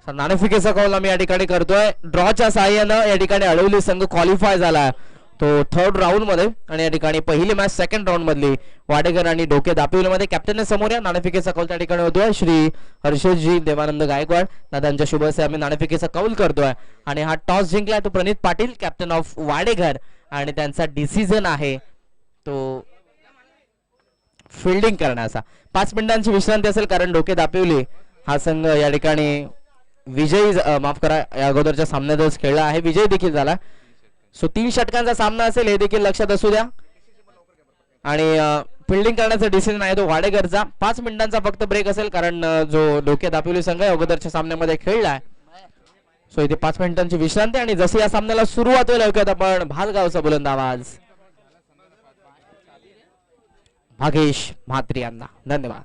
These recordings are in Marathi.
नाणेफेकीचा कॉल आम्ही या ठिकाणी करतोय. ड्रॉच्या साहाय्यानं या ठिकाणी अडवली संघ क्वालिफाय झाला तो थर्ड राऊंड मध्ये आणि या ठिकाणी पहिली मॅच सेकंड राऊंड मधली वाडेकर आणि डोके दापिवलीमध्ये कॅप्टन समोर या नाणेफेकीचा कौल त्या ठिकाणी होतोय. श्री हर्षजी देवानंद गायकवाड दादांच्या शुभ हस्ते आम्ही नाणेफेकीचा कौल करतोय आणि हा टॉस जिंकलाय तो प्रणित पाटील कॅप्टन ऑफ वाडेघर आणि त्यांचा डिसिजन आहे तो फिल्डिंग करण्याचा. 5 मिनिटांची विश्रांती असेल कारण डोके दापिवली हा संघ या ठिकाणी विजयी माफ करा या अगोदरच्या सामन्यातच खेळला आहे, विजय देखील झाला. सो 3 षटकांचा सामना असेल हे देखील लक्षात असू द्या आणि फिल्डिंग करण्याचा डिसिजन आहे तो वाडेकरचा. 5 मिनिटांचा फक्त ब्रेक असेल कारण जो डोके दापिवली संघ आहे अगोदरच्या सामन्यामध्ये खेळलाय. सो इथे 5 मिनिटांची विश्रांती आणि जशी या सामन्याला सुरुवात होईल ऐकूयात आपण भालगावचा बुलंद आवाज भागेश म्हात्रे यांना. धन्यवाद.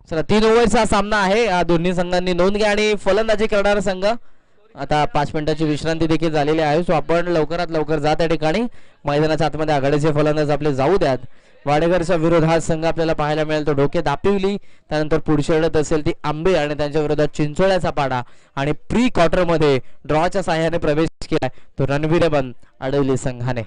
चला 3 ओव्हरचा सामना आहे. दोन्ही संघांनी नोंद घ्या आणि फलंदाजी करणारा संघ आता 5 मिनिटाची विश्रांती देखील झालेली आहे. सो आपण लवकरात लवकर जा त्या ठिकाणी मैदानाच्या आतमध्ये आघाडीचे फलंदाज आपले जाऊ द्यात. वाडेकरच्या विरोधात संघ आपल्याला पाहायला मिळेल तो डोके दापिवली, त्यानंतर पुढची लढत असेल ती आंबे आणि त्यांच्या विरोधात चिंचोळ्याचा पाडा आणि प्री क्वार्टर मध्ये ड्रॉच्या साहाय्याने प्रवेश केलाय तो रणवीरबन अडवली संघाने.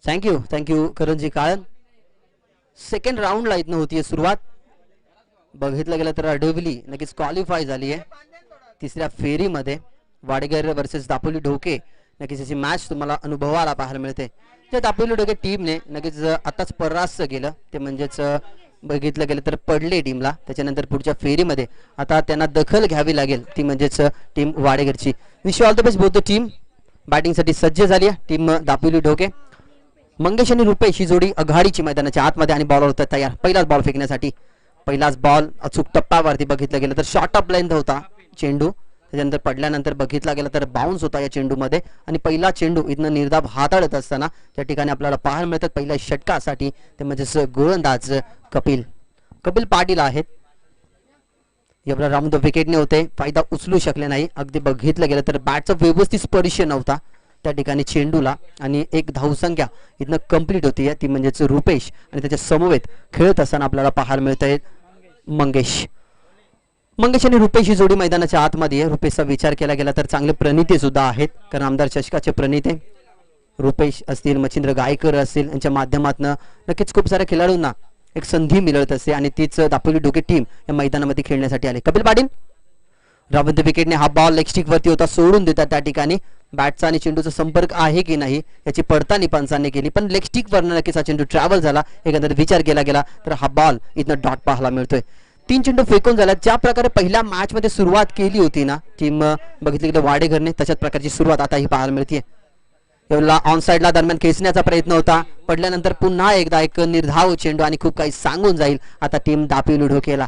थँक्यू करणजी काळन. सेकंड राऊंडला इथनं होतीये सुरुवात. बघितलं गेलं तर अडवली नक्कीच क्वालिफाय झाली आहे तिसऱ्या फेरीमध्ये. वाडेगर वर्सेस दापोली ढोके नक्कीच याची मॅच तुम्हाला अनुभवाला पाहायला मिळते. त्या दापोली ढोके टीमने नक्कीच आताच परास्त केलं ते म्हणजेच बघितलं गेलं तर पडले टीमला. त्याच्यानंतर पुढच्या फेरीमध्ये आता त्यांना दखल घ्यावी लागेल ती म्हणजेच टीम वाडेगरची. Wish all the best both the team. बॅटिंगसाठी सज्ज झाली आहे टीम दापोली ढोके. मंगेश आणि रुपेश ही जोडी आघाडीची मैदानाच्या आतमध्ये आणि बॉलर होतात तयार. पहिलाच बॉल फेकण्यासाठी. पहिलाच बॉल अचूक टप्प्यावरती बघितलं गेलं तर शॉर्ट ऑफ लेंथ होता चेंडू. त्याच्यानंतर पडल्यानंतर बघितला गेला तर बाउन्स होता या चेंडूमध्ये आणि पहिला चेंडू इथनं निर्धाव हाताळत असताना त्या ठिकाणी आपल्याला पाहायला मिळतात पहिल्या षटकासाठी ते म्हणजेच गोलंदाज कपिल पाटील आहेत. एवढा राऊंड विकेटने होते फायदा उचलू शकले नाही. अगदी बघितलं गेलं तर बॅटचा व्यवस्थित स्पर्श नव्हता त्या ठिकाणी चेंडूला आणि एक धावसंख्या इथनं कंप्लीट होती ती म्हणजेच रुपेश आणि त्याच्या समवेत खेळत असताना आपल्याला पाहायला मिळत आहे मंगेश आणि रुपेश ही जोडी मैदानाच्या आतमध्ये आहे. रुपेशचा विचार केला गेला तर चांगले प्रणिते सुद्धा आहेत कारण आमदार चषकाचे प्रणिते रुपेश असतील मच्छिंद्र गायकर असतील यांच्या माध्यमातून नक्कीच खूप साऱ्या खेळाडूंना एक संधी मिळत असते आणि तीच दापोली ढोके टीम या मैदानामध्ये खेळण्यासाठी आले. कपिल पाटील रावंत विकेटने हा बॉल लेग स्टिक वरती होता सोडून देतात त्या ठिकाणी. बॅटचा आणि चेंडूचा संपर्क आहे की नाही याची पडताळणी पंचांनी केली पण लेग स्टिक वरनं नक्कीच हा चेंडू ट्रॅव्हल झाला. एकंदर विचार केला गेला तर हा बॉल इथनं डॉट पाहायला मिळतोय. 3 चेंडू फेकून झाला. ज्या प्रकारे पहिल्या मॅच मध्ये सुरुवात केली होती ना टीम बघितली गेलं वाडेघरने तशाच प्रकारची सुरुवात आता ही पाहायला मिळते. एवढा ऑन साइडला दरम्यान खेचण्याचा प्रयत्न होता. पडल्यानंतर पुन्हा एकदा एक निर्धाव चेंडू आणि खूप काही सांगून जाईल आता टीम दापोली ढोकेला.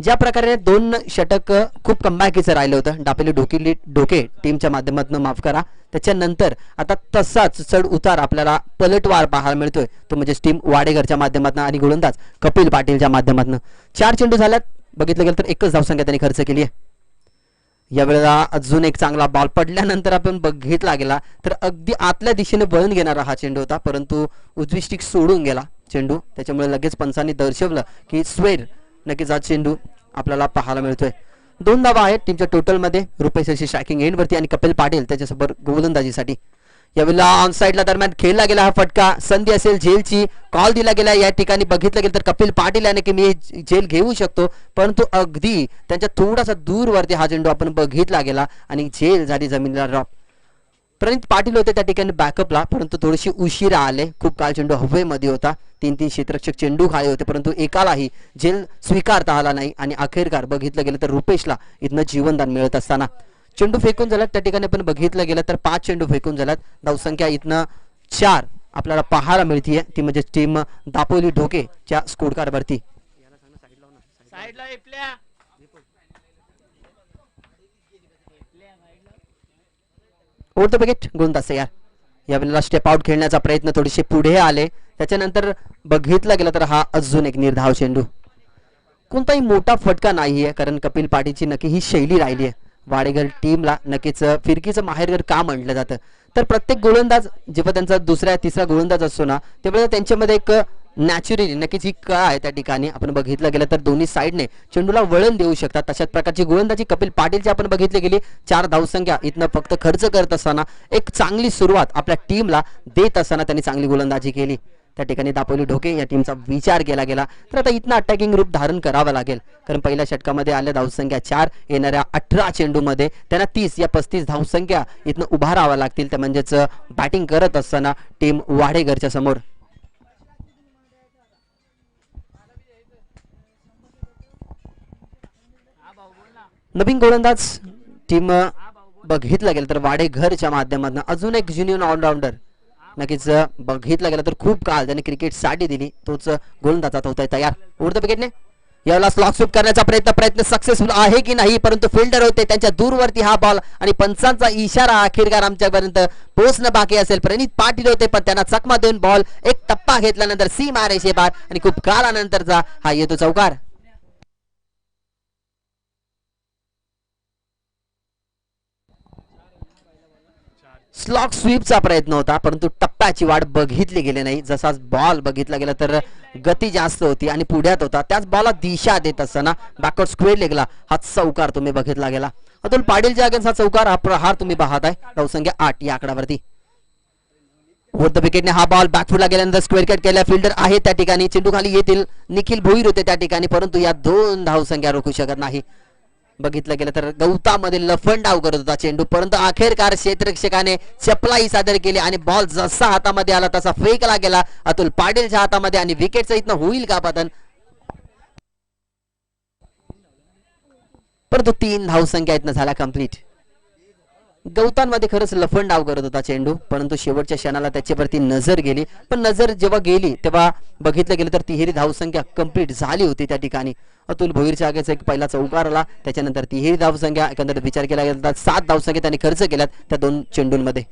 ज्या प्रकारे 2 षटक खूप कमबॅकीचं राहिलं होतं दापोली ढोके टीमच्या माध्यमातून माफ करा. त्याच्यानंतर आता तसाच चढ उतार आपल्याला पलटवार पाहायला मिळतोय तो म्हणजे टीम वाडेघरच्या माध्यमातून आणि गोलंदाज कपिल पाटीलच्या माध्यमातून. 4 चेंडू झाल्यात. बघितलं गेलं तर एकच धावसंख्या त्यांनी खर्च केली आहे. यावेळेला अजून एक चांगला बॉल पडल्यानंतर आपण बघितला गेला तर अगदी आतल्या दिशेने वळण घेणारा हा चेंडू होता परंतु उजवी स्टिक सोडून गेला चेंडू. त्याच्यामुळे लगेच पंचांनी दर्शवलं की स्वेर नक्कीच हा चेंडू आपल्याला पाहायला मिळतोय. 2 धावा आहेत टीमच्या टोटल मध्ये. रुपेशची स्ट्रायकिंग एंड वरती आणि कपिल पाटील त्याच्यासोबत गोलंदाजीसाठी. यावेळेला ऑन साइडला दरम्यान खेळला गेला हा फटका. संधी असेल झेलची कॉल दिला गेला या ठिकाणी. बघितलं गेलं तर कपिल पाटील याने की मी झेल घेऊ शकतो परंतु अगदी त्यांच्या थोडासा दूरवरती हा चेंडू आपण बघितला गेला आणि झेल झाली जमिनीला ड्रॉप. प्रणित पाटील होते त्या ठिकाणी बॅकअपला परंतु थोडीशी उशिरा आले. खूप काळ चेंडू हवेमध्ये होता. 3 क्षेत्ररक्षक चेंडू खाले होते परंतु एकालाही झेल स्वीकारता आला नाही आणि अखेरकार बघितलं गेलं तर रुपेशला इथनं जीवनदान मिळत असताना चेंडू फेकून झाल्यात. त्या ठिकाणी पण बघितलं गेलं तर 5 चेंडू फेकून झाल्यात. धावसंख्या इथनं 4 आपल्याला पाहायला मिळतीये ती म्हणजे टीम दापोली ढोकेच्या स्कोर कार्ड वरती. विकेट गोलंदाज यार यावेळेला स्टेप आउट खेळण्याचा प्रयत्न थोडीशी पुढे आले. त्याच्यानंतर बघितला गेला तर हा अजून एक निर्धाव चेंडू. कोणताही मोठा फटका नाहीये कारण कपिल पाटीलची नक्की ही शैली राहिली आहे. वाडेघर टीमला नक्कीच फिरकीचं माहेरघर का म्हटलं जातं तर प्रत्येक गोलंदाज जेव्हा त्यांचा दुसरा तिसरा गोलंदाज असतो ना तेव्हा त्यांच्यामध्ये एक नॅचरली नक्कीच ही कळा आहे त्या ठिकाणी. आपण बघितलं गेलं तर दोन्ही साईडने चेंडूला वळण देऊ शकतात. तशाच प्रकारची गोलंदाजी कपिल पाटीलची आपण बघितली गेली. 4 धावसंख्या इथनं फक्त खर्च करत असताना एक चांगली सुरुवात आपल्या टीमला देत असताना त्यांनी चांगली गोलंदाजी केली. त्या ठिकाणी दापोली ढोके या टीमचा विचार केला गेला तर आता इथनं अटॅकिंग रूप धारण करावं लागेल कारण पहिल्या षटकामध्ये आल्या धावसंख्या 4 येणाऱ्या 18 चेंडूमध्ये त्यांना 30 या 35 धावसंख्या इथनं उभा राहाव्या लागतील. त्या म्हणजेच बॅटिंग करत असताना टीम वाडेघरच्या समोर. नवीन गोलंदाज टीम बघितलं गेलं तर वाडेघरच्या माध्यमातून अजून एक ज्युनियर ऑलराऊंडर नक्कीच बघितलं गेलं तर खूप काळ त्यांनी क्रिकेटसाठी दिली तोच गोलंदाज आता होता तयार. उडत्या विकेटने यावेळेला स्लॉक स्वीप करण्याचा प्रयत्न सक्सेसफुल आहे की नाही परंतु फिल्डर होते त्यांच्या दूरवरती हा बॉल आणि पंचांचा इशारा अखेरकार आमच्यापर्यंत पोहोचणं बाकी असेल. प्रणित पाटील होते पण त्यांना चकमा देऊन बॉल एक टप्पा घेतल्यानंतर सी मारेशे बार आणि खूप काळानंतरचा हा येतो चौकार. स्लॉक स्वीपचा प्रयत्न होता परंतु टप्प्याची वाट बघितली गेली नाही. जसाच बॉल बघितला गेला तर गती जास्त होती आणि पुढ्यात होता. त्याच बॉलला दिशा देत असताना बॅकवर्ड स्क्वेअर लेगला हा चौकार तुम्ही बघितला गेला. अतुल पाटीलच्या अगेन्स्ट हा चौकार हा प्रहार तुम्ही पाहत आहे. धावसंख्या 8 या आकड्यावरती. वर द विकेटने हा बॉल बॅकफुटला गेल्यानंतर स्क्वेअर कट केला. फिल्डर आहे त्या ठिकाणी, चेंडू खाली येतील. निखिल भोईर होते त्या ठिकाणी, परंतु या 2 धावसंख्या रोखू शकत नाही. बघितलं गेलं तर गौतामध्ये लफंडाव करत होता चेंडू, परंतु अखेरकार क्षेत्ररक्षकाने चपलाई सादर केली आणि बॉल जसा हातामध्ये आला तसा फेकला गेला अतुल पाटीलच्या हातामध्ये आणि विकेटचं इथनं होईल का पतन, परंतु 3 धावसंख्या इथनं झाला कंप्लीट. गौतांमध्ये खरंच लफंडाव करत होता चेंडू, परंतु शेवटच्या क्षणाला त्याच्यावरती नजर गेली. पण नजर जेव्हा गेली तेव्हा बघितलं गेलं तर तिहेरी धावसंख्या कंप्लीट झाली होती त्या ठिकाणी. अतुल भोईरच्या आगेचा एक पहिला चौकार आला, त्याच्यानंतर तिहेरी धावसंख्या एकंदरीत विचार केला गेला तर 7 धावसंख्या त्यांनी खर्च केल्यात त्या 2 चेंडूंमध्ये.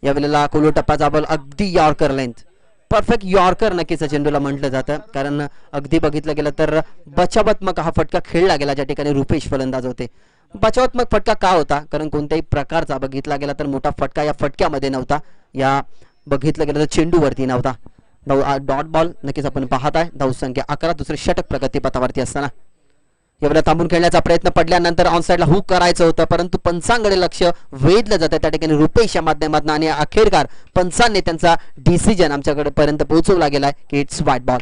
यावेळेला कोलो टप्पाचा बॉल अगदी यॉर्कर लेंथ, परफेक्ट यॉर्कर नक्कीच चेंडूला म्हटलं जातं, कारण अगदी बघितलं गेलं तर बचावात्मक हा फटका खेळला गेला ज्या ठिकाणी रुपेश फलंदाज होते. बचावात्मक फटका का होता, कारण कोणत्याही प्रकारचा बघितला गेला तर मोठा फटका या फटक्यामध्ये नव्हता, या बघितलं गेलं तर चेंडूवरती नव्हता. डॉट बॉल नक्कीच आपण पाहत आहे. धावसंख्या 11, दुसरे षटक प्रगतीपथावरती असताना यावेळेला थांबून खेळण्याचा प्रयत्न पडल्यानंतर ऑन साइडला हुक करायचं होतं, परंतु पंचांकडे लक्ष वेधलं जातं त्या ठिकाणी रुपेशच्या माध्यमातून आणि अखेरकार पंचांनी त्यांचा डिसिजन आमच्याकडे पर्यंत पोहोचवला गेलाय की इट्स व्हाईट बॉल.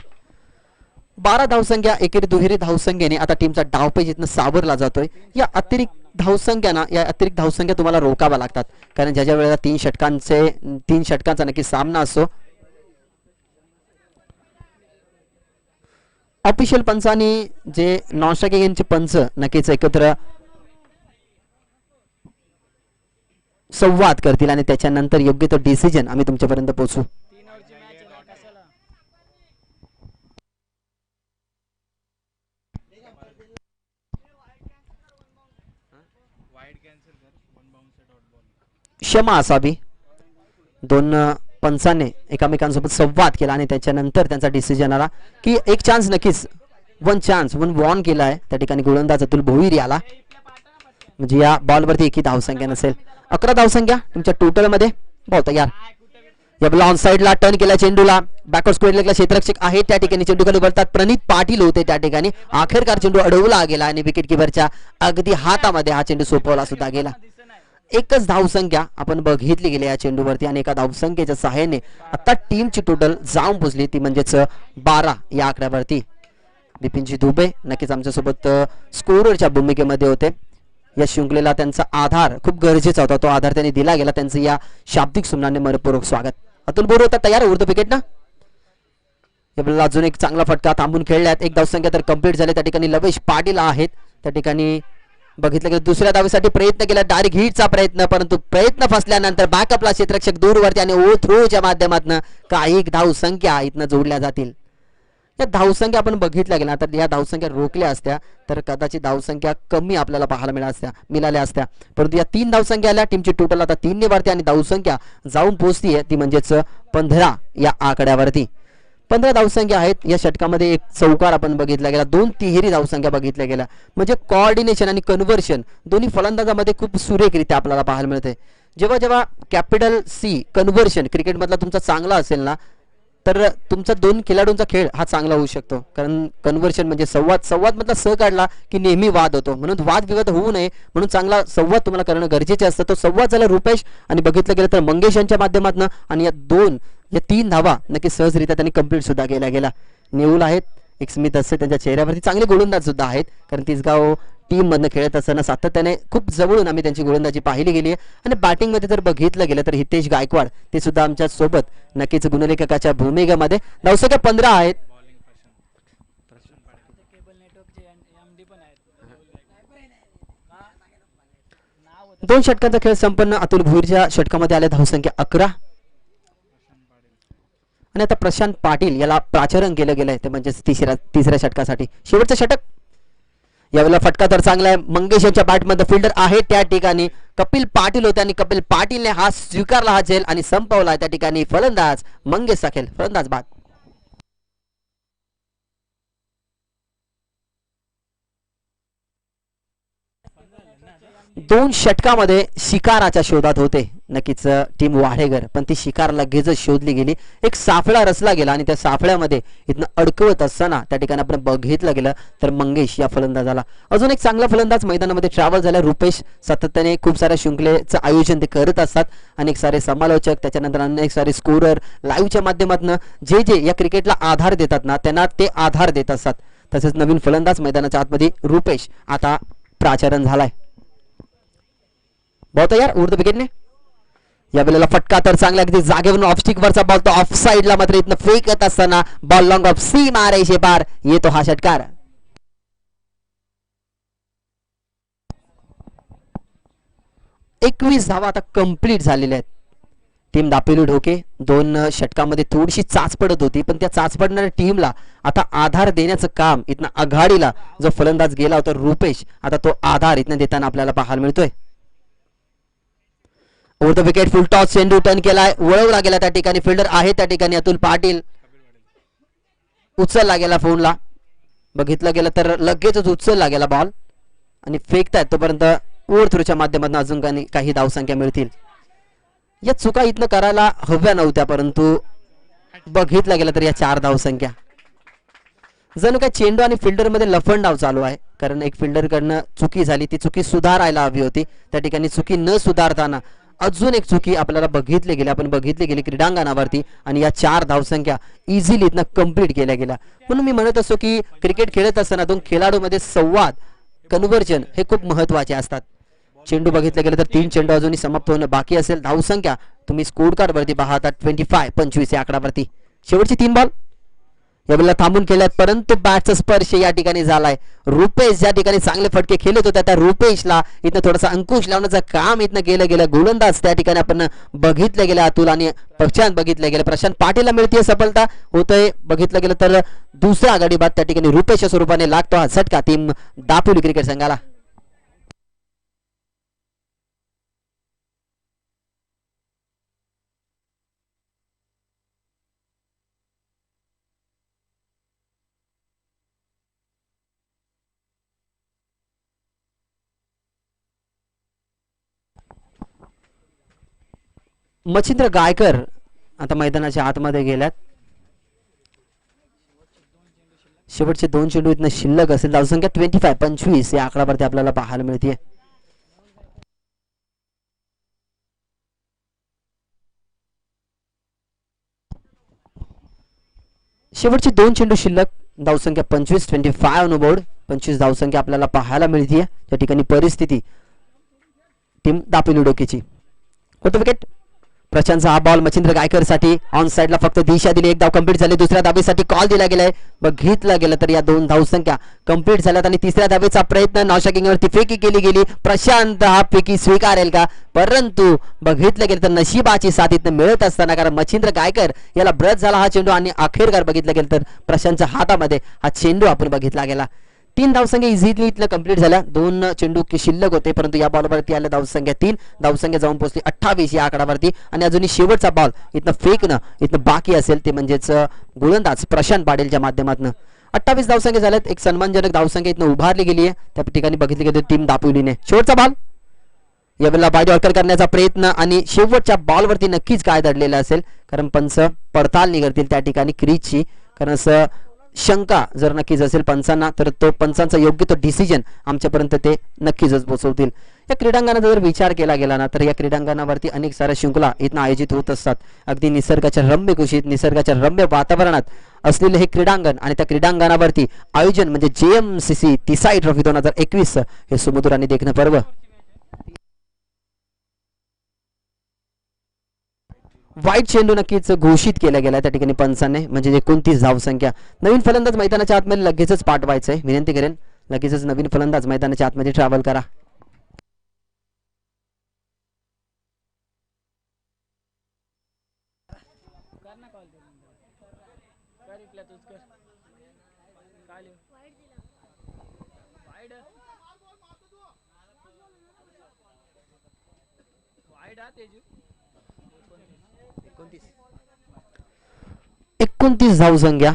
12 धावसंख्या एकेरी दुहेरी धावसंख्येने आता टीमचा डावपेच इथनं सावरला जातोय. या अतिरिक्त धावसंख्या तुम्हाला रोकाव्या लागतात, कारण ज्या वेळेला 3 षटकांचा नक्की सामना असतो. ऑफिशियल पंचांनी जे नॉन स्ट्रायकिंग गेमचे पंच नक्कीच एकत्र संवाद करतील आणि त्याच्यानंतर योग्य तो डिसिजन आम्ही तुमच्यापर्यंत पोहोचू. क्षमा असावी. 2 पंचांनी एकमेकांसोबत संवाद केला आणि त्याच्यानंतर त्यांचा डिसिजन आला की एक चान्स, नक्कीच 1 वॉर्न केला आहे त्या ठिकाणी गोलंदाज अतुल भोईर याला, म्हणजे या बॉलवरती एकही धावसंख्या नसेल. 11 धावसंख्या तुमच्या टोटल मध्ये बहुत तयार. या बॉल ऑन साइडला टर्न केला चेंडूला, बॅकवर्ड स्क्वेअर लेगला क्षेत्ररक्षक आहे त्या ठिकाणी, चेंडू खाली वळतात. प्रणित पाटील होते त्या ठिकाणी, अखेरकार चेंडू अडवला गेला आणि विकेट किपरच्या अगदी हातामध्ये हा चेंडू सोपवला सुद्धा गेला. एकच धावसंख्या आपण बघितली गेली या चेंडूवरती आणि एका धावसंख्येच्या सहाय्याने आता टीमची टोटल जाऊन पोहोचली ती म्हणजेच 12 या आकड्यावरती. बिपिनजी दुबे नक्कीच आमच्यासोबत स्कोररच्या भूमिकेमध्ये होते. या शृंखलेला त्यांचा आधार खूप गरजेचा होता, तो आधार त्यांनी दिला गेला. त्यांचं या शाब्दिक सुमनाने मनपूर्वक स्वागत. अतुल बोर होता तयार उर्द विकेट ना. यावेळेला अजून एक चांगला फटका थांबून खेळल्यात. एक धावसंख्या तर कंप्लीट झाली त्या ठिकाणी. लवेश पाटील आहेत त्या ठिकाणी. बघितलं की दुसऱ्या धावेसाठी प्रयत्न केला, डायरेक्ट हिटचा प्रयत्न, परंतु प्रयत्न फसल्यानंतर बॅकअपला क्षेत्ररक्षक दूरवरती आणि ओ थ्रोच्या माध्यमातून काही धावसंख्या इथनं जोडल्या जातील. या धावसंख्या आपण बघितल्या गेल्या तर या धावसंख्या रोखल्या असत्या तर कदाचित धावसंख्या कमी आपल्याला पाहायला मिळाल्या असत्या, परंतु या 3 धावसंख्या आल्या. टीमची टोटल आता 3 ने वाढते आणि धावसंख्या जाऊन पोहोचतीये ती म्हणजेच 15 या आकड्यावरती. 15 धावसंख्या आहेत. या षटकामध्ये एक चौकार आपण बघितला गेला, 2 तिहेरी धावसंख्या बघितल्या गेल्या, म्हणजे कोऑर्डिनेशन आणि कन्व्हर्शन दोन्ही फलंदाजामध्ये खूप सुरेखरित्या आपल्याला पाहायला मिळते. जेव्हा कॅपिटल C कन्व्हर्शन क्रिकेटमधला तुमचा चांगला असेल ना तर तुमचा 2 खेळाडूंचा खेळ हा चांगला होऊ शकतो, कारण कन्व्हर्शन म्हणजे संवाद मधला स काढला की नेहमी वाद होतो, म्हणून वादविवाद होऊ नये म्हणून चांगला संवाद तुम्हाला करणं गरजेचे असतं. तो संवाद झाला रुपेश आणि बघितलं गेलं तर मंगेश यांच्या माध्यमातून आणि या 3 धावा नक्की सहजरित्या त्यांनी कंप्लीट सुद्धा केल्या गेला. नेऊल आहेत, एक स्मिथ असते त्यांच्या चेहऱ्यावरती, चांगले गोलंदाज सुद्धा आहेत, कारण तिसगाव टीम मधनं खेळत असताना सातत्याने खूप जवळून आम्ही त्यांची गोलंदाजी पाहिली गेली आहे. आणि बॅटिंग मध्ये जर बघितलं गेलं तर हितेश गायकवाड ते सुद्धा आमच्या सोबत नक्कीच गुणलेखकाच्या भूमिकेमध्ये. धावसंख्या 15 आहेत. दोन षटकांचा खेळ संपन्न. अतुल भोईरच्या षटकामध्ये आल्या धावसंख्या 11 आणि आता प्रशांत पाटील याला प्राचारण केलं गेलंय ते म्हणजे तिसऱ्या षटकासाठी शेवटचं षटक. यावेळेला फटका तर चांगला आहे. मंगेश यांच्या बॅटमध्ये फिल्डर आहे त्या ठिकाणी कपिल पाटील होते आणि कपिल पाटीलने हा स्वीकारला हा झेल आणि संपवला त्या ठिकाणी फलंदाज मंगेश सखेल. फलंदाज बाद. दोन षटकामध्ये शिकाराच्या शोधात होते नक्कीच टीम वाढेगर, पण ती शिकार लगेचच शोधली गेली. एक साफळा रचला गेला आणि त्या साफळ्यामध्ये इथनं अडकवत असताना त्या ठिकाणी आपण बघितलं गेलं तर मंगेश या फलंदाजाला अजून एक चांगला फलंदाज मैदानामध्ये ट्रॅव्हल झाला. रुपेश सातत्याने खूप साऱ्या शृंखलेचं आयोजन ते करत असतात. अनेक सारे समालोचक, त्याच्यानंतर अनेक सारे स्कोरर लाईव्हच्या माध्यमातून जे जे या क्रिकेटला आधार देतात ना, त्यांना ते आधार देत असतात. तसेच नवीन फलंदाज मैदानाच्या आतमध्ये रुपेश आता प्राचारण झालाय. बॉल तयार उर्द विकेटने. या वेळेला फटका तर चांगला अगदी जागेवरून ऑफस्टिक वरचा बॉल तो ऑफ साइडला मात्र इथनं फेकत असताना बॉल लॉंग ऑफ सी मारायचे पार येतो हा षटकार. एकवीस धावा आता कंप्लीट झालेल्या आहेत. टीम दापोली ढोके 2 षटकामध्ये थोडीशी चाच पडत होती, पण त्या चाच पडणाऱ्या टीमला आता आधार देण्याचं काम इथनं आघाडीला जो फलंदाज गेला होता रुपेश, आता तो आधार इथनं देताना आपल्याला पाहायला मिळतोय. Over the wicket full toss चेंडू टर्न केलाय, वळवला गेला त्या ठिकाणी. फिल्डर आहे त्या ठिकाणी अतुल पाटील. उचलला गेला फोनला, बघितलं गेलं तर लगेचच उचलला गेला बॉल आणि फेकतायत तोपर्यंत ओव्हर थ्रोच्या माध्यमातून अजून काही धावसंख्या मिळतील. या चुका इथनं करायला हव्या नव्हत्या, परंतु बघितलं गेलं तर या 4 धावसंख्या जणू काय चेंडू आणि फिल्डर मध्ये लफंडाव चालू आहे. कारण एक फिल्डर कडनं चुकी झाली, ती चुकी सुधारायला हवी होती. त्या ठिकाणी चुकी न सुधारताना अजून एक चुकी आपल्याला बघितली गेली, आपण बघितली गेली क्रीडांगणावरती आणि या 4 धावसंख्या इझिली इथनं कंप्लीट केल्या गेल्या. म्हणून मी म्हणत असतो की क्रिकेट खेळत असताना 2 खेळाडूमध्ये संवाद, कन्व्हर्जन हे खूप महत्वाचे असतात. चेंडू बघितलं गेलं तर 3 चेंडू अजूनही समाप्त होणं बाकी असेल. धावसंख्या तुम्ही स्कोर कार्ड वरती पाहता 25 या आकडावरती. शेवटची 3 बॉल यावेळेला थांबून खेळल्यात, परंतु बॅटचा स्पर्श या ठिकाणी झालाय. रुपेश ज्या ठिकाणी चांगले फटके खेळत होता त्या रुपेशला इथं थोडासा अंकुश लावण्याचं काम इथनं केलं गेलं. गोलंदाज त्या ठिकाणी आपण बघितलं गेलं अतुल आणि प्रशांत बघितलं गेलं. प्रशांत पाटीलला मिळते सफलता होतंय. बघितलं गेलं तर दुसऱ्या आघाडी बाद त्या ठिकाणी रुपेशच्या स्वरूपाने लागतो हा झटका टीम दापोली क्रिकेट संघाला. मच्छिंद्र गायकर आता मैदानाच्या आतमध्ये गेल्यात. शेवटचे 2 चेंडू इथनं शिल्लक असेल. धावसंख्या 25 या आकडावरती आपल्याला पाहायला मिळते. शेवटचे 2 चेंडू शिल्लक, धावसंख्या 25 ऑन बोर्ड. 25 धावसंख्या आपल्याला पाहायला मिळते. त्या ठिकाणी परिस्थिती टीम दापोली डोकेची. होतं विकेट. प्रशांतचा हा बॉल मच्छिंद्र गायकर साठी ऑन साइडला फक्त दिशा दिली. 1 धाव कंप्लीट झाली. दुसऱ्या धावेसाठी कॉल दिला गेलाय. बघितलं गेलं तर या 2 धावसंख्या कंप्लीट झाल्यात आणि तिसऱ्या धावेचा प्रयत्न नॉशकिंगवरती फेकी केली गेली. प्रशांत हा फेकी स्वीकारेल का, परंतु बघितलं गेलं तर नशिबाची साथ इथं मिळत असताना, कारण मच्छिंद्र गायकर याला ब्रश झाला हा चेंडू आणि अखेरकार बघितलं गेलं तर प्रशांतच्या हातामध्ये हा चेंडू आपण बघितला गेला. 3 धावसंख्या इझिली इथलं कंप्लीट झाल्या. 2 चेंडू शिल्लक होते, परंतु या बॉलवरती आल्या धावसंख्या 3. धावसंख्या जाऊन पोहोचली 28 या आकडावरती आणि अजूनही शेवटचा बॉल इथनं फेकणं इथनं बाकी असेल, ते म्हणजेच गोलंदाज प्रशांत पाटीलच्या माध्यमातून. 28 धावसंख्या झाल्यात. एक सन्मानजनक धावसंख्या इथनं उभारली गेली आहे. त्या ठिकाणी बघितली गेली टीम दापोलीने. शेवटचा बॉल यावेळेला बाय ऑल्कर करण्याचा प्रयत्न आणि शेवटच्या बॉलवरती नक्कीच काय दडलेलं असेल, कारण पंच पडताळणी करतील त्या ठिकाणी क्रीजची. कारण असं शंका जर नक्कीच असेल पंचांना, तर तो पंचांचा योग्य तो डिसिजन आमच्यापर्यंत ते नक्कीच पोहोचवतील. या क्रीडांगणाचा जर विचार केला गेला ना, तर या क्रीडांगणावरती अनेक साऱ्या शृंखला इथं आयोजित होत असतात. अगदी निसर्गाच्या रम्य कुशीत, निसर्गाच्या रम्य वातावरणात असलेले हे क्रीडांगण आणि त्या क्रीडांगणावरती आयोजन म्हणजे JMCC तिसाई ट्रॉफी 2021 हे सुमधुर आणि देखणं पर्व. वाईट चेंडू नक्कीच घोषित केला गेला त्या ठिकाणी पंचांनी, म्हणजे 29 धावसंख्या. नवीन फलंदाज मैदानाच्या आतमध्ये लगेचच पाठवायचंय. विनंती करेन लगेचच नवीन फलंदाज मैदानाच्या आतमध्ये ट्रॅव्हल करा. एकोणतीस धावसंख्या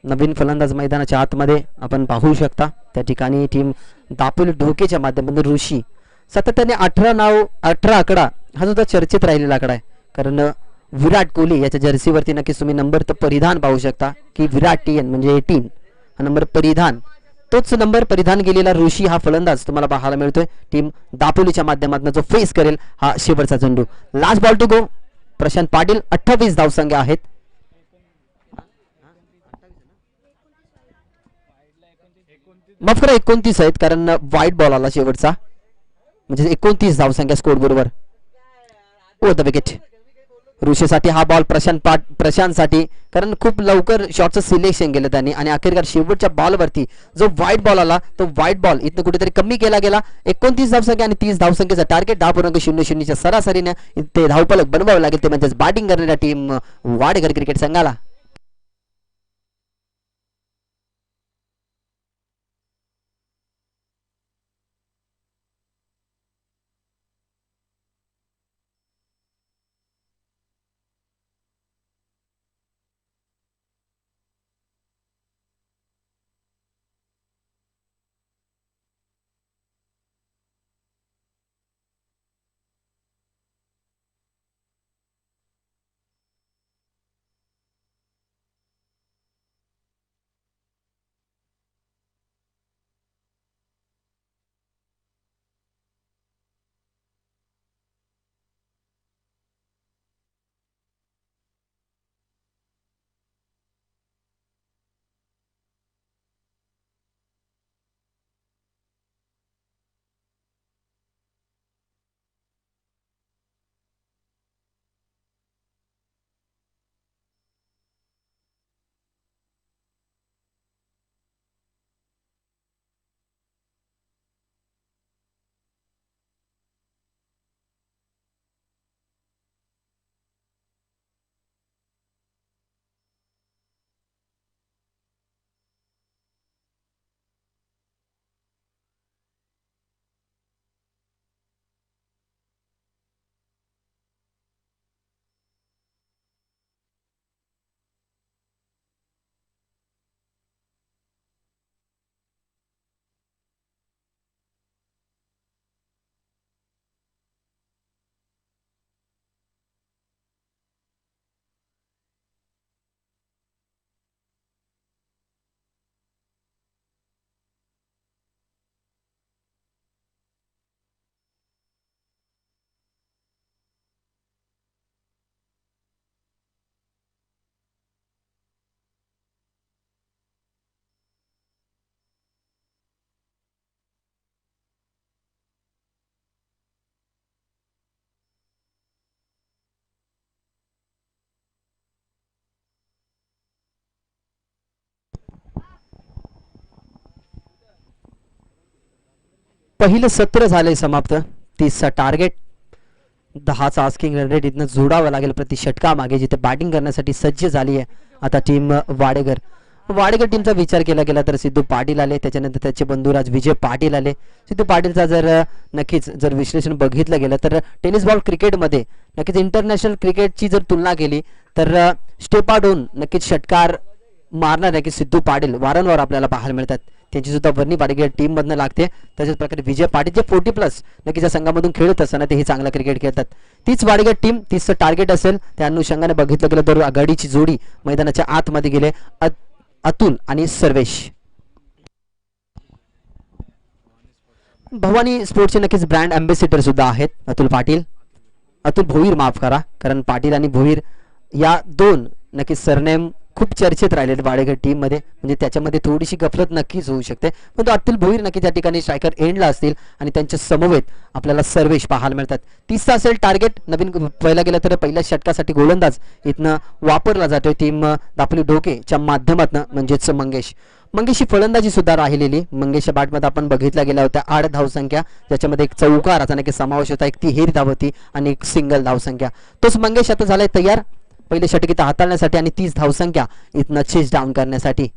नवीन फलंदाज मैदानाच्या आतमध्ये आपण पाहू शकता. त्या ठिकाणी टीम दापोली ढोकेच्या माध्यमातून ऋषी सातत्याने 18 आकडा हा सुद्धा चर्चेत राहिलेला आकडा आहे. कारण विराट कोहली याच्या जर्सीवरती नक्कीच तुम्ही नंबर तर परिधान पाहू शकता की विराट टीएन म्हणजे 18 हा नंबर परिधान, तोच नंबर परिधान केलेला ऋषी हा फलंदाज तुम्हाला पाहायला मिळतोय. टीम दापोलीच्या माध्यमातून जो फेस करेल हा शेवटचा चेंडू. Last ball to go. Prashant Patil 28 धावसंख्या आहेत. माफ करा 29 आहेत, कारण वाईट बॉल आला शेवटचा, म्हणजे 29 धावसंख्या स्कोर बरोबर. ओ द विकेट. ऋषीसाठी हा बॉल प्रशांत साठी, कारण खूप लवकर शॉटचं सिलेक्शन केलं त्यांनी आणि अखेरकार शेवटच्या बॉलवरती जो व्हाईट बॉल आला तो व्हाईट बॉल इथं कुठेतरी कमी केला गेला. 29 धावसंख्या आणि 30 धावसंख्येचा टार्गेट 10.00च्या सरासरीने ते धावफलक बनवावे लागेल, ते म्हणजेच बॅटिंग करणाऱ्या टीम वाडेकर क्रिकेट संघाला. पहिलं सत्र झालंय समाप्त. 30चा टार्गेट, 10चा आस्किंग रन रेट इथनं जोडावं लागेल प्रति षटका मागे, जिथे बॅटिंग करण्यासाठी सज्ज झाली आहे आता टीम वाडेकर. वाडेकर टीमचा विचार केला गेला तर सिद्धू पाटील आले, त्याच्यानंतर त्याचे बंधुराज विजय पाटील आले. सिद्धू पाटीलचा नक्कीच जर विश्लेषण बघितलं गेलं तर टेनिस बॉल क्रिकेटमध्ये नक्कीच इंटरनॅशनल क्रिकेटची जर तुलना केली तर स्टेपाडोन नक्कीच षटकार मारणार आहे की सिद्धू पाटील वारंवार आपल्याला पाहायला मिळतात. त्यांची सुद्धा वर्णी वाडेकर टीम मधनं लागते. तशाच प्रकारे विजय पाटील जे 40+ नक्कीच या संघामधून खेळत असताना तेही चांगला क्रिकेट खेळतात. तीच वाडेकर टीम 30चं टार्गेट असेल. त्या अनुषंगाने बघितलं गेलं तर आघाडीची जोडी मैदानाच्या आतमध्ये गेले, अतुल आणि सर्वेश. भवानी स्पोर्ट्सचे नक्कीच ब्रँड अँबॅसिडर सुद्धा आहेत अतुल भोईर, माफ करा, कारण पाटील आणि भोईर या दोन नक्कीच सरनेम खूप चर्चेत राहिलेले वाडेकर टीम मध्ये, म्हणजे त्याच्यामध्ये थोडीशी गफलत नक्कीच होऊ शकते. पण तो अतुल भोईर नक्की त्या ठिकाणी स्ट्रायकर एंडला असतील आणि त्यांच्या समवेत आपल्याला सर्वेश पाहायला मिळतात. 30चा असेल टार्गेट. नवीन पहिला गेलं तर पहिल्या षटकासाठी गोलंदाज इथनं वापरला जातोय टीम दापोली ढोकेच्या माध्यमातून, म्हणजेच मंगेशची फलंदाजी सुद्धा राहिलेली. मंगेशच्या बॅटमध्ये आपण बघितल्या गेल्या होत्या 8 धावसंख्या, ज्याच्यामध्ये एक चौकाराचा नक्की समावेश होता, एक तिहेरी धाव होती आणि एक सिंगल धावसंख्या. तोच मंगेश आता झालाय तयार पहिले षटकी हाताळण्यासाठी आणि 30 धावसंख्या इथनं चेस डाऊन करण्यासाठी.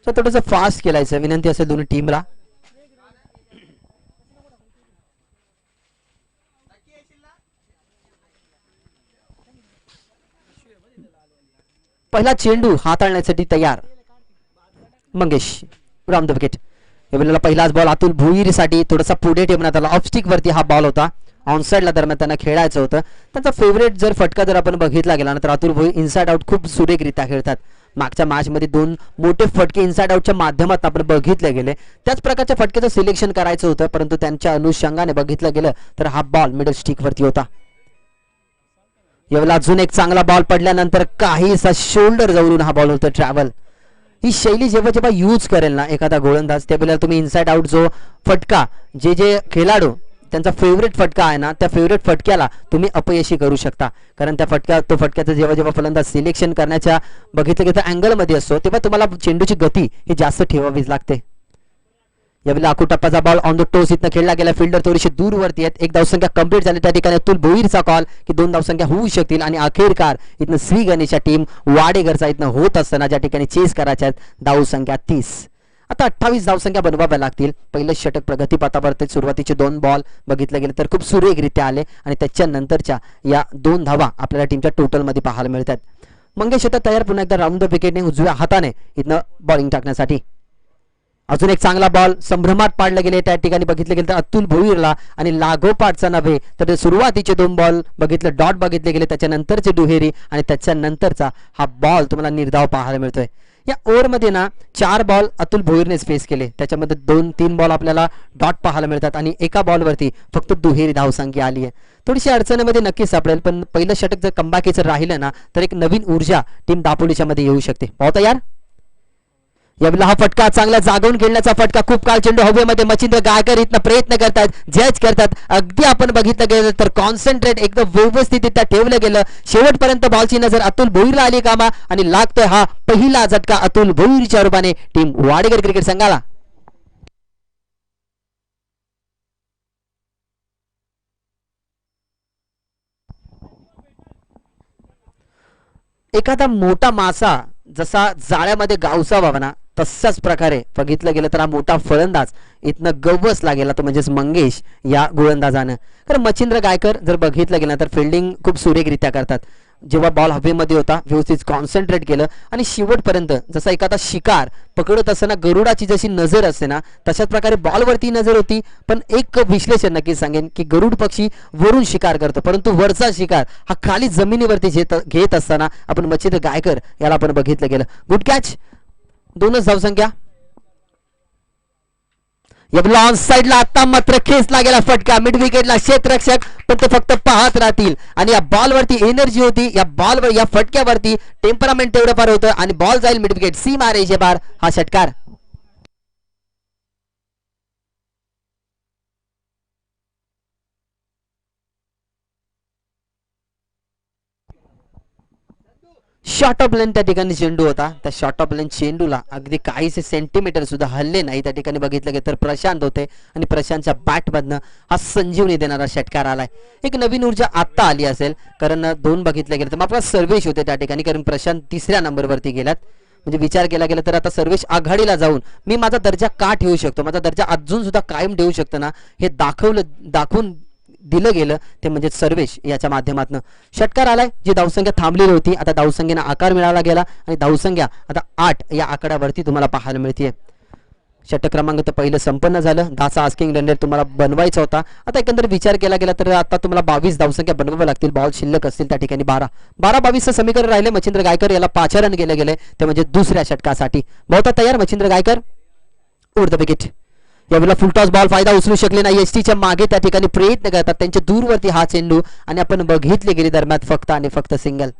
थोडंसं फास्ट खेळायचं विनंती असेल दोन्ही टीमला. पहिला चेंडू हाताळण्यासाठी तयार मंगेश राम द विकेट. यावेळेला पहिलाच बॉल अतुल भोईरसाठी थोडासा पुढे ठेवण्यात आला. ऑफस्टिक वरती हा बॉल होता. ऑनसाइडला दरम्यान त्यांना खेळायचं होतं. त्यांचा फेवरेट जर फटका जर आपण बघितला गेला ना तर अतुल भोईर इनसाइड आउट खूप सुरेखरित्या खेळतात. मागच्या मॅच मध्ये 2 मोठे फटके इनसाइड आउटच्या माध्यमातून आपण बघितले गेले. त्याच प्रकारच्या फटक्याचं सिलेक्शन करायचं होतं परंतु त्यांच्या अनुषंगाने बघितलं गेलं तर हा बॉल मिडल स्टिक वरती होता. यावेळेला अजून एक चांगला बॉल पडल्यानंतर काहीसा शोल्डर जवळून हा बॉल होता ट्रॅव्हल. ही शैली जेव्हा जेव्हा यूज करेल ना एखादा गोलंदाज त्यावेळेला तुम्ही इनसाइड आउट जो फटका जे खेळाडू त्यांचा फेवरेट फटका आहे ना त्या फेवरेट फटक्याला तुम्ही अपयशी करू शकता. कारण त्या फटक्याचं जेव्हा जेव्हा फलंदाज सिलेक्शन करण्याच्या बघितलं गेलं अँगल मध्ये असतो तेव्हा तुम्हाला चेंडूची गती ही जास्त ठेवावीच लागते. यावेळेला आकुटप्पाचा बॉल ऑन द टोस इथनं खेळला गेला. फिल्डर थोडीशी दूर वरती आहेत. 1 धावसंख्या कंप्लीट झाली. त्या ठिकाणी अतुल भोईरचा कॉल की 2 धावसंख्या होऊ शकतील आणि अखेरकार इथनं श्री गणेशच्या टीम वाडेघरचा इथनं होत असताना ज्या ठिकाणी चेस करायच्या धावसंख्या 30. आता 28 धावसंख्या बनवाव्या लागतील. पहिलं षटक प्रगतीपथावरती सुरुवातीचे 2 बॉल बघितले गेले तर खूप सुरेखरित्या आले आणि त्याच्यानंतरच्या या 2 धावा आपल्याला टीमच्या टोटल मध्ये पाहायला मिळतात. मंगेश आता तयार पुन्हा एकदा राऊंड द विकेटने उजव्या हाताने इथनं बॉलिंग टाकण्यासाठी. अजून एक चांगला बॉल संभ्रमात पाडले गेले. त्या ठिकाणी बघितले गेले तर अतुल भोईरला आणि लागोपाठचा नव्हे तर सुरुवातीचे 2 बॉल बघितले डॉट बघितले गेले त्याच्यानंतरचे दुहेरी आणि त्याच्यानंतरचा हा बॉल तुम्हाला निर्धाव पाहायला मिळतोय. या ओव्हरमध्ये ना 4 बॉल अतुल भोईरने फेस केले. त्याच्यामध्ये 2-3 बॉल आपल्याला डॉट पाहायला मिळतात आणि एका बॉलवरती फक्त दुहेरी धावसंख्या आली आहे. थोडीशी अडचणीमध्ये नक्कीच सापडेल पण पहिलं षटक जर कमबॅकीचं राहिलं ना तर एक नवीन ऊर्जा टीम दापोलीच्या मध्ये येऊ शकते. पाहता यार यावेळेला हा फटका चांगला जागवून खेळण्याचा फटका. खूप काळ चेंडू हवेमध्ये मच्छिंद्र गायकर इथनं प्रयत्न करतात जज करतात. अगदी आपण बघितलं गेलं तर कॉन्सन्ट्रेट एकदम व्यवस्थित ठेवलं गेलं. शेवटपर्यंत बॉलची नजर अतुल भोईरला आली कामा आणि लागतोय हा पहिला झटका अतुल भोईरच्या रूपाने टीम वाडेकर क्रिकेट संघाला. एखादा मोठा मासा जसा जाळ्यामध्ये गावसावा ना तशाच प्रकारे बघितलं गेलं तर हा मोठा फलंदाज इथनं गवसला गेला तो म्हणजेच मंगेश या गोलंदाजानं. कारण मच्छिंद्र गायकर जर बघितलं गेलं तर फिल्डिंग खूप सुरेखरित्या करतात. जेव्हा बॉल हवेमध्ये होता व्यवस्थित कॉन्सन्ट्रेट केलं आणि शेवटपर्यंत जसा एखादा शिकार पकडत असताना गरुडाची जशी नजर असते ना तशाच प्रकारे बॉलवरती नजर होती. पण एक विश्लेषण नक्की सांगेन की गरुड पक्षी वरून शिकार करतो परंतु वरचा शिकार हा खाली जमिनीवरती घेत असताना आपण मच्छिंद्र गायकर याला आपण बघितलं गेलं. Good catch. 2च धावसंख्या. यावेळेला ऑन साइडला आता मात्र खेचला गेला फटका. मिड विकेटला क्षेत्ररक्षक पण ते फक्त पाहत राहतील आणि या बॉलवरती एनर्जी होती. या बॉलवर या फटक्यावरती टेम्परामेंट तेवढं फार होतं आणि बॉल जाईल मिड विकेट सीमा रेषे बार. हा षटकार शॉर्ट ऑफ लेंथ त्या ठिकाणी चेंडू होता. त्या शॉर्ट ऑफ लेंथ चेंडूला अगदी काहीसे सेंटीमीटर सुद्धा हल्ले नाही. त्या ठिकाणी बघितलं गेलं तर प्रशांत होते आणि प्रशांतच्या बॅटमधनं हा संजीवनी देणारा षटकार आलाय. एक नवीन ऊर्जा आत्ता आली असेल कारण 2 बघितले गेले तर आपला सर्वेश होते त्या ठिकाणी कारण प्रशांत 3ऱ्या नंबरवरती गेलात. म्हणजे विचार केला गेला तर आता सर्वेश आघाडीला जाऊन मी माझा दर्जा का ठेवू शकतो माझा दर्जा अजून सुद्धा कायम ठेवू शकतो ना हे दाखवून दिलं गेलं ते म्हणजे सर्वेश याच्या माध्यमातून षटकार आलाय. जी धावसंख्या थांबलेली होती आता धावसंख्येला आकार मिळाला गेला आणि धावसंख्या आता 8 या आकड्यावरती तुम्हाला पाहायला मिळते. षटक क्रमांक तर पहिलं संपन्न झालं. 10चा आस्किंग रन रेट तुम्हाला बनवायचा होता. आता एकंदर विचार केला गेला तर आता तुम्हाला 22 धावसंख्या बनवाव्या लागतील. बॉल शिल्लक असतील त्या ठिकाणी 12-22 समीकरण राहिले. मच्छिंद्र गायकर याला 5 रन गेले ते म्हणजे दुसऱ्या षटकासाठी. बहुता तयार Machhindra Gaikar. Over the wicket. यावेळेला फुलटॉस बॉल फायदा उचलू शकले नाही. एसटीच्या मागे त्या ठिकाणी प्रयत्न करतात त्यांच्या दूरवरती हा चेंडू आणि आपण बघितले गेली दरम्यान फक्त आणि फक्त सिंगल.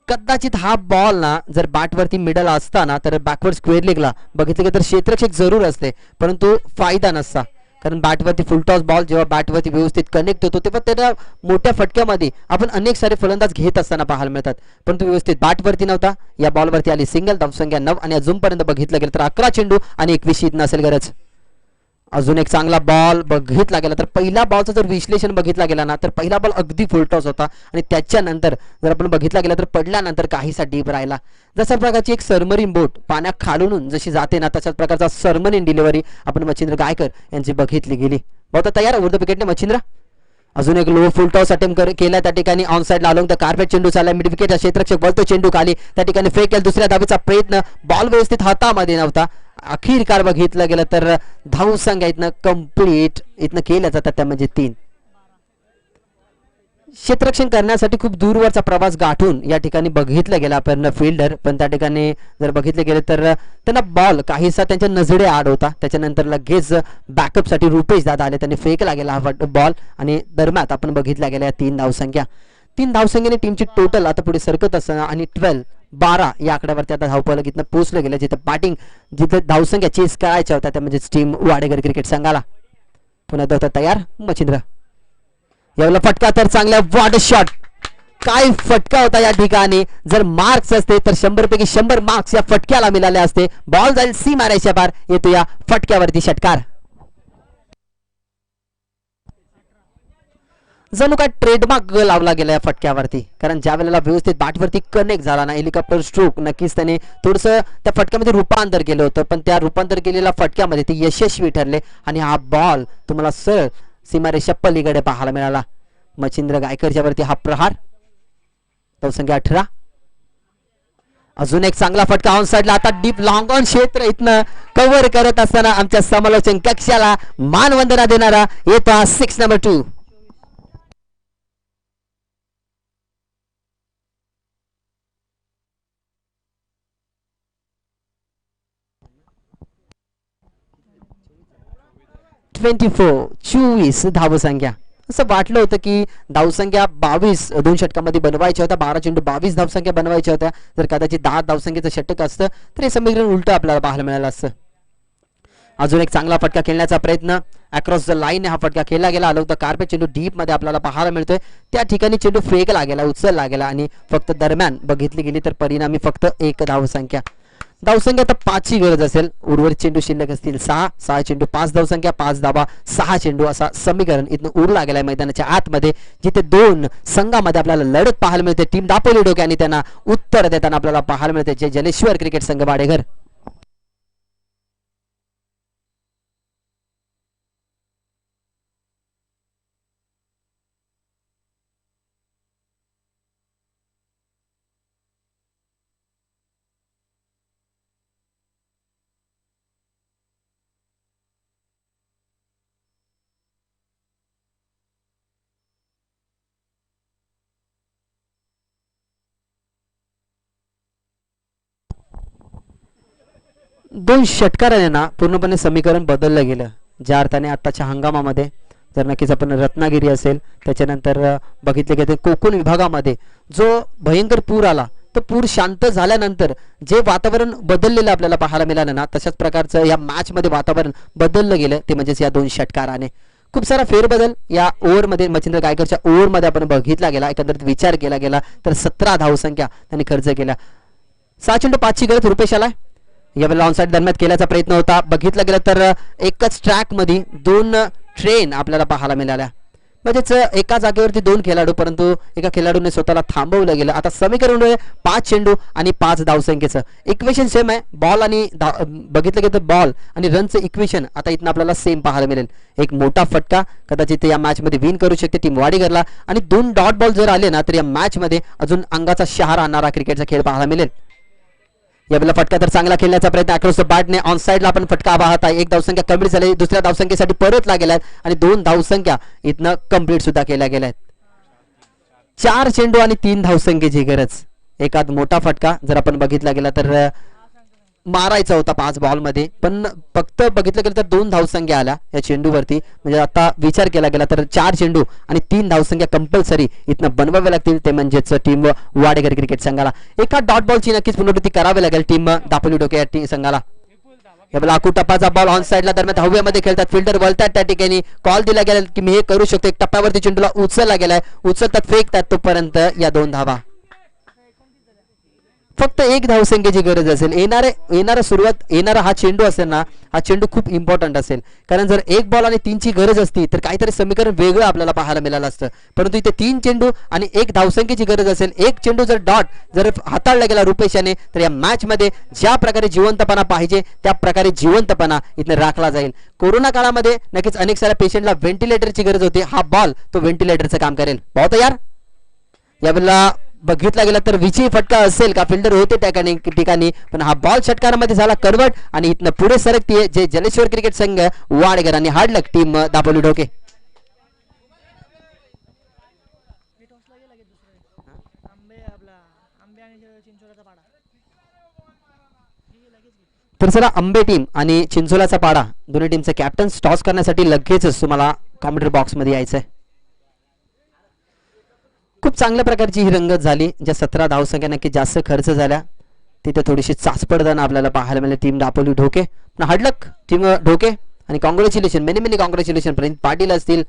कदाचित हा बॉल ना जर बॅटवरती मिडल असताना तर बॅकवर्ड स्क्वेअर लेगला बघितले गेलं तर क्षेत्ररक्षक जरूर असते परंतु फायदा नसता. कारण बॅटवरती फुलटॉस बॉल जेव्हा बॅटवरती व्यवस्थित कनेक्ट होतो तेव्हा त्याला मोठ्या फटक्यामध्ये आपण अनेक सारे फलंदाज घेत असताना पाहायला मिळतात परंतु व्यवस्थित बॅटवरती नव्हता. या बॉलवरती आली सिंगल. धावसंख्या 9 आणि अजूनपर्यंत बघितलं गेलं तर 11 चेंडू आणि 21 नसेल गरज. अजून एक चांगला बॉल बघितला गेला तर पहिला बॉलचं जर विश्लेषण बघितला गेला ना तर पहिला बॉल अगदी फुलटॉस होता आणि त्याच्यानंतर जर आपण बघितला गेला तर पडल्यानंतर काहीसा डीप राहिला. जशा प्रकारची एक सबमरीन बोट पाण्यात खालून जशी जाते ना तशाच प्रकारचा सबमरीन डिलिव्हरी आपण मच्छिंद्र गायकर यांची बघितली गेली. बहुत तयार ओव्हर द विकेटने मच्छिंद्र. अजून एक लो फुल टॉस अटेम्प्ट केला त्या ठिकाणी ऑन साइडला अलोंग द कार्पेट चेंडू चालला मिड विकेट क्षेत्ररक्षक बोलतो चेंडू खाली त्या ठिकाणी फेक केला दुसऱ्या धावेचा प्रयत्न बॉल व्यवस्थित हातामध्ये नव्हता अखेरकार बघितलं गेलं तर धावसंख्या इथनं कंप्लीट इथनं केल्या जातात त्या म्हणजे 3 क्षेत्ररक्षण करण्यासाठी खूप दूरवरचा प्रवास गाठून या ठिकाणी बघितलं गेला आपण फिल्डर पण त्या ठिकाणी जर बघितले गेले तर त्यांना बॉल काहीसा त्यांच्या नजरे आड होता त्याच्यानंतर लगेच बॅकअप साठी रुपेश दादा आले त्यांनी फेकला गेला हा बॉल आणि दरम्यान आपण बघितल्या गेल्या 3 धावसंख्या 3 धावसंख्येने टीमची टोटल आता पुढे सरकत असताना आणि 12 या आकड्यावरती आता धावफलक इथनं पोहोचलं गेलं जिथे बॅटिंग जिथे धावसंख्या चेस करायच्या होत्या त्या म्हणजे टीम वाडेकर क्रिकेट संघाला पुन्हा होता तयार मच्छिंद्र यावेळेला फटका तर चांगला वॉट शॉट काय फटका होता या ठिकाणी जर मार्क्स असते तर 100 पैकी 100 मार्क्स या फटक्याला मिळाले असते बॉल जाईल सी मारायच्या पार येतो या फटक्यावरती षटकार जणू काय ट्रेडमार्क लावला गेला या फटक्यावरती कारण ज्या वेळेला व्यवस्थित बॅटवरती कनेक्ट झाला ना हेलिकॉप्टर स्ट्रोक नक्कीच त्याने थोडंसं त्या फटक्यामध्ये रूपांतर केलं होतं पण त्या रूपांतर केलेल्या फटक्यामध्ये ते यशस्वी ठरले आणि हा बॉल तुम्हाला सरळ सीमारेषा पलीकडे पाहायला मिळाला मच्छिंद्र गायकरच्या वरती हा प्रहार धावसंख्या 18 अजून एक चांगला फटका ऑन साइडला आता डीप लॉंग ऑन क्षेत्र इथनं कव्हर करत असताना आमच्या समालोचन कक्षाला मानवंदना देणारा येतो 6 नंबर 2 24 धावसंख्या असं वाटलं होतं की धावसंख्या 22 2 षटकामध्ये बनवायच्या होत्या 12 चेंडू 22 धावसंख्या बनवायच्या होत्या जर कदाचित 10 धावसंख्येचं षटक असतं तर हे समीकरण उलट आपल्याला पाहायला मिळालं असतं अजून एक चांगला फटका खेळण्याचा प्रयत्न अक्रॉस द लाईन हा फटका खेळला गेला आलो तर कार्पेट चेंडू डीप मध्ये आपल्याला पाहायला मिळतोय त्या ठिकाणी चेंडू फेकला गेला उचलला गेला आणि फक्त दरम्यान बघितली गेली तर परिणामी फक्त 1 धावसंख्या धावसंख्या तर 5 ची गरज असेल उर्वरित चेंडू शिल्लक असतील 6 चेंडू 5 धावसंख्या 5 धावा 6 चेंडू असा समीकरण इथनं उरला गेलाय मैदानाच्या आतमध्ये जिथे 2 संघामध्ये आपल्याला लढत पाहायला मिळते टीम दापोली डोके आणि त्यांना उत्तर देताना आपल्याला पाहायला मिळते जे जलेश्वर क्रिकेट संघ वाडेघर दोन षटकाराने ना पूर्णपणे समीकरण बदललं गेलं ज्या अर्थाने आताच्या हंगामामध्ये जर नक्कीच आपण रत्नागिरी असेल त्याच्यानंतर बघितले गेले कोकण विभागामध्ये जो भयंकर पूर आला तो पूर शांत झाल्यानंतर जे वातावरण बदललेलं आपल्याला पाहायला मिळालं ना तशाच प्रकारचं या मॅच मध्ये वातावरण बदललं गेलं ते म्हणजेच या 2 षटकाराने खूप सारा फेरबदल या ओव्हरमध्ये मच्छिंद्र गायकरच्या ओव्हरमध्ये आपण बघितला गेला एकंदरीत विचार केला गेला तर 17 धावसंख्या त्यांनी खर्च केला 6 चेंडू 5 ची गरज रुपेश आलाय यावेळेला ऑनसाइड दरम्यान केल्याचा प्रयत्न होता बघितलं गेलं तर एकच ट्रॅक मध्ये 2 ट्रेन आपल्याला पाहायला मिळाल्या म्हणजेच एका जागेवरती 2 खेळाडू परंतु एका खेळाडूने स्वतःला थांबवलं गेलं आता समीकरण 5 चेंडू आणि 5 धावसंख्येचं इक्वेशन सेम आहे बॉल आणि बघितलं गेलं तर बॉल आणि रनचं इक्वेशन आता इथनं आपल्याला सेम पाहायला मिळेल एक मोठा फटका कदाचित या मॅच मध्ये विन करू शकते टीम वाडेघरला आणि 2 डॉट बॉल जर आले ना तर या मॅच मध्ये अजून अंगाचा शहारा आणणारा क्रिकेटचा खेळ पाहायला मिळेल यावेळेला फटका तर चांगला खेळण्याचा प्रयत्न अक्रॉस द बॅटने ऑन साइडला आपण फटका पाहत आहे 1 धावसंख्या कम्प्लीट झाली दुसऱ्या धावसंख्येसाठी परत लागेल आणि 2 धावसंख्या इथनं कम्प्लीट सुद्धा केल्या गेल्या 4 चेंडू आणि 3 धावसंख्येची गरज एकात मोठा फटका जर आपण बघितला गेला तर मारायचा होता 5 बॉल मध्ये पण फक्त बघितलं गेलं तर 2 धावसंख्या आल्या या चेंडूवरती म्हणजे आता विचार केला गेला तर 4 चेंडू आणि 3 धावसंख्या कंपल्सरी इथनं बनवावे लागतील ते म्हणजेच टीम वाडेकर क्रिकेट संघाला एका डॉट बॉलची नक्कीच पुनरावृत्ती करावी लागेल टीम दापोली डोके या संघाला यावेळेला आकू टप्पाचा बॉल ऑन साइडला दरम्यान हवेमध्ये खेळतात फिल्डर वळतात त्या ठिकाणी कॉल दिला गेला की मी हे करू शकतो एक टप्प्यावरती चेंडूला उचलला गेलाय उचलतात फेकतात तोपर्यंत या 2 धावा फक्त एक धावसंख्येची गरज असेल. येणारा हा चेंडू असेल ना, हा चेंडू खूप इम्पॉर्टंट असेल. कारण जर एक बॉल आणि 3ची गरज असती तर काहीतरी समीकरण वेगळं आपल्याला पाहायला मिळालं असतं. परंतु इथे 3 चेंडू आणि एक धावसंख्येची गरज असेल. एक चेंडू जर जर हाताळला गेला रुपेश याने तर या मॅच मध्ये ज्या प्रकारे जिवंतपणा पाहिजे त्या प्रकारे जिवंतपणा इथे राखला जाईल. कोरोना काळामध्ये नक्कीच अनेक साऱ्या पेशंटला व्हेंटिलेटरची गरज होती. हा बॉल तो व्हेंटिलेटरचं काम करेल. बॉल तयार. यावेळेला बघितला गेला तर विजयी फटका असेल का, फिल्डर होते त्या ठिकाणी, पण हा बॉल षटकारामध्ये झाला कन्वर्ट आणि इथनं पुढे सरकतीये जे जलेश्वर क्रिकेट संघ वाडगर आणि हार्डलक टीम दापोली ढोके. तर चला आंबे टीम आणि चिंचोलाचा पाडा दोन्ही टीमचे कॅप्टन टॉस करण्यासाठी लगेचच तुम्हाला कॉमेंट्री बॉक्स मध्ये यायचंय. खूप चांगल्या प्रकारची ही रंगत झाली. ज्या 17 धावसंख्या नक्की जास्त खर्च झाल्या तिथे थोडीशी चाचपडताना आपल्याला पाहायला मिळाली टीम दापोली ढोके. हार्डलक टीम ढोके आणि congratulation, many many congratulation. Patil असतील